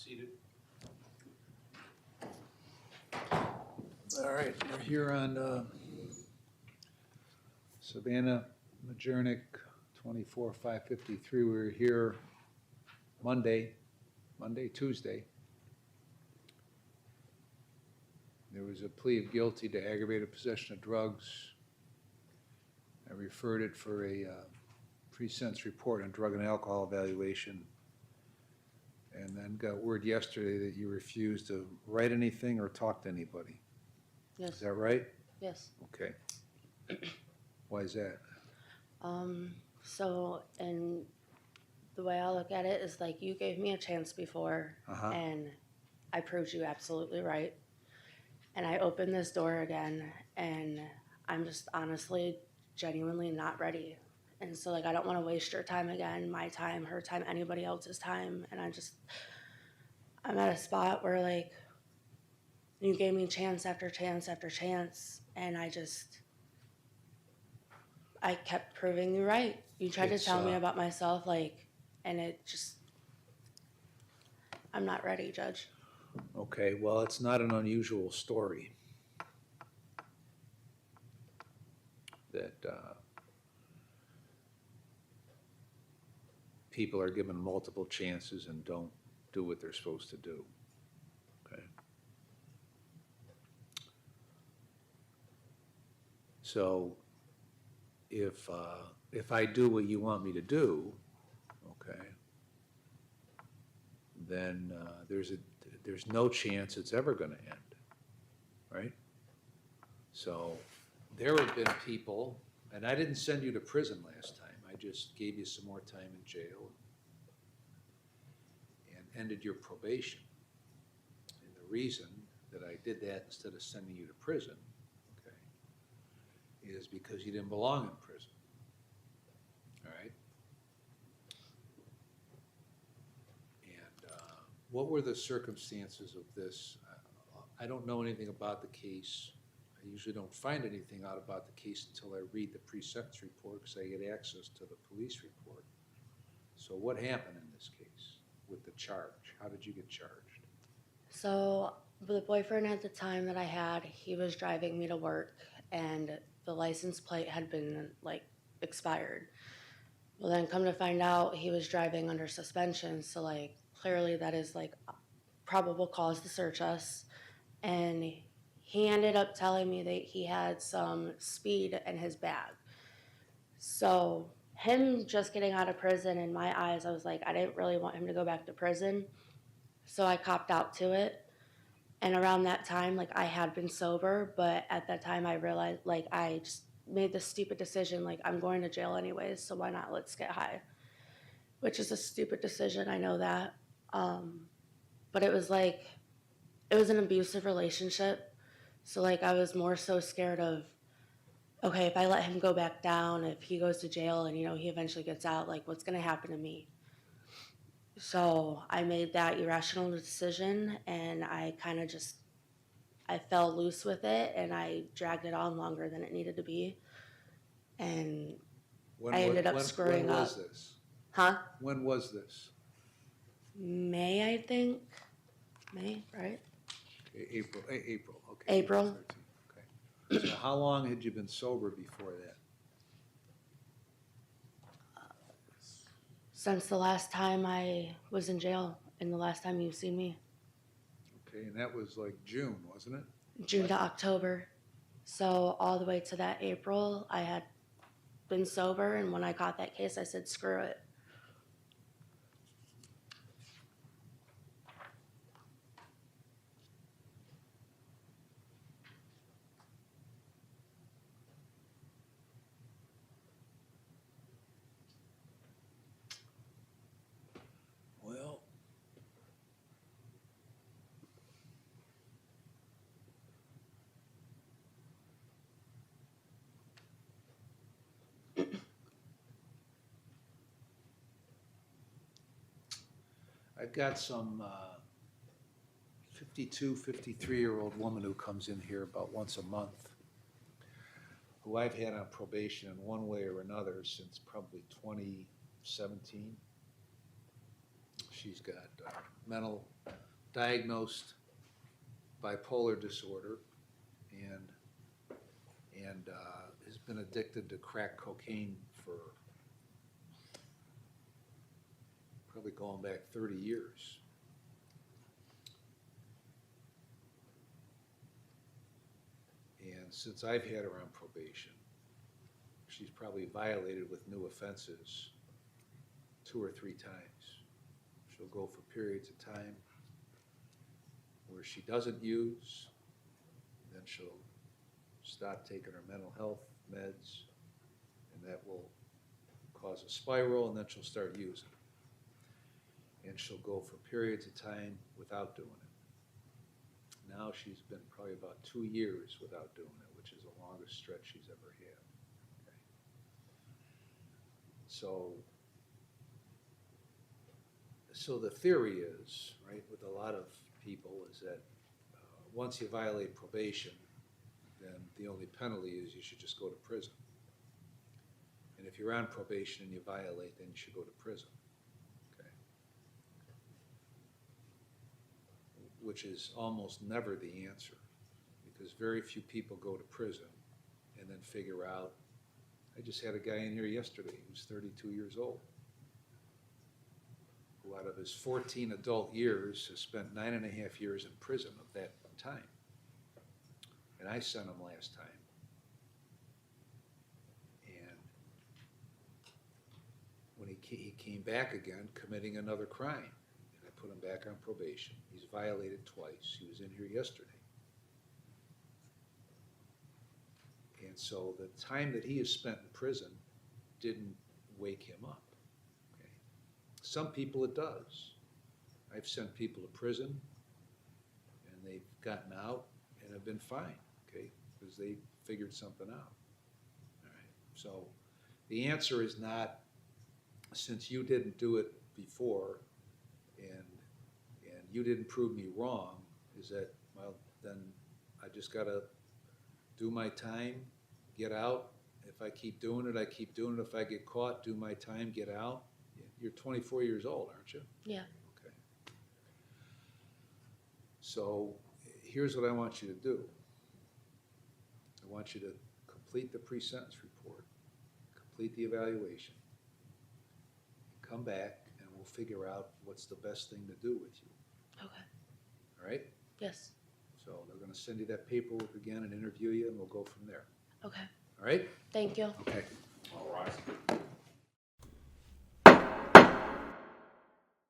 Seated. All right, we're here on Savannah Majernik, 24-553. We were here Tuesday. There was a plea of guilty to aggravated possession of drugs. I referred it for a pre-sentence report on drug and alcohol evaluation. And then got word yesterday that you refused to write anything or talk to anybody. Yes. Is that right? Yes. Okay. Why is that? So, and the way I look at it is like you gave me a chance before, and I proved you absolutely right. And I opened this door again, and I'm just honestly, genuinely not ready. And so, like, I don't want to waste your time again, my time, her time, anybody else's time. And I'm at a spot where, like, you gave me chance after chance after chance, and I kept proving you right. You tried to tell me about myself, like, and I'm not ready, Judge. Okay, well, it's not an unusual story that people are given multiple chances and don't do what they're supposed to do. Okay. So if I do what you want me to do, okay, then there's no chance it's ever going to end, right? So there have been people, and I didn't send you to prison last time. I just gave you some more time in jail and ended your probation. And the reason that I did that instead of sending you to prison, okay, is because you didn't belong in prison. All right? And what were the circumstances of this? I don't know anything about the case. I usually don't find anything out about the case until I read the pre-sentence report because I get access to the police report. So what happened in this case with the charge? How did you get charged? So the boyfriend at the time that I had, he was driving me to work, and the license plate had been, like, expired. Well, then come to find out, he was driving under suspension, so, like, clearly that is, like, probable cause to search us. And he ended up telling me that he had some speed in his bag. So him just getting out of prison, in my eyes, I was like, I didn't really want him to go back to prison. So I copped out to it. And around that time, like, I had been sober, but at that time I realized, like, I just made this stupid decision, like, I'm going to jail anyways, so why not, let's get high. Which is a stupid decision, I know that. But it was an abusive relationship. So, like, I was more so scared of, okay, if I let him go back down, if he goes to jail and, he eventually gets out, like, what's going to happen to me? So I made that irrational decision, and I kind of I fell loose with it, and I dragged it on longer than it needed to be. And I ended up screwing up. When was this? Huh? When was this? May, I think. May, right? April, okay. April. 13, okay. So how long had you been sober before that? Since the last time I was in jail, and the last time you've seen me. Okay, and that was like June, wasn't it? June to October. So all the way to that April, I had been sober, and when I got that case, I said, screw it. Well, I've got some 52, 53-year-old woman who comes in here about once a month, who I've had on probation in one way or another since probably 2017. She's got mental diagnosed bipolar disorder and has been addicted to crack cocaine for probably going back 30 years. And since I've had her on probation, she's probably violated with new offenses 2 or 3 times. She'll go for periods of time where she doesn't use, then she'll stop taking her mental health meds, and that will cause a spiral, and then she'll start using. And she'll go for periods of time without doing it. Now she's been probably about 2 years without doing it, which is the longest stretch she's ever had. Okay. So the theory is, right, with a lot of people, is that once you violate probation, then the only penalty is you should just go to prison. And if you're on probation and you violate, then you should go to prison. Okay. Which is almost never the answer, because very few people go to prison and then figure out. I just had a guy in here yesterday who was 32 years old, who out of his 14 adult years has spent 9.5 years in prison of that time. And I sent him last time. And when he came back again, committing another crime, and I put him back on probation. He's violated twice. He was in here yesterday. And so the time that he has spent in prison didn't wake him up. Okay. Some people it does. I've sent people to prison, and they've gotten out and have been fine, okay, because they figured something out. All right. So the answer is not, since you didn't do it before, and you didn't prove me wrong, is that, well, then I just got to do my time, get out. If I keep doing it, I keep doing it. If I get caught, do my time, get out. You're 24 years old, aren't you? Yeah. Okay. So here's what I want you to do. I want you to complete the pre-sentence report, complete the evaluation, come back, and we'll figure out what's the best thing to do with you. Okay. All right? Yes. So they're going to send you that paperwork again and interview you, and we'll go from there. Okay. All right? Thank you. Okay. All right.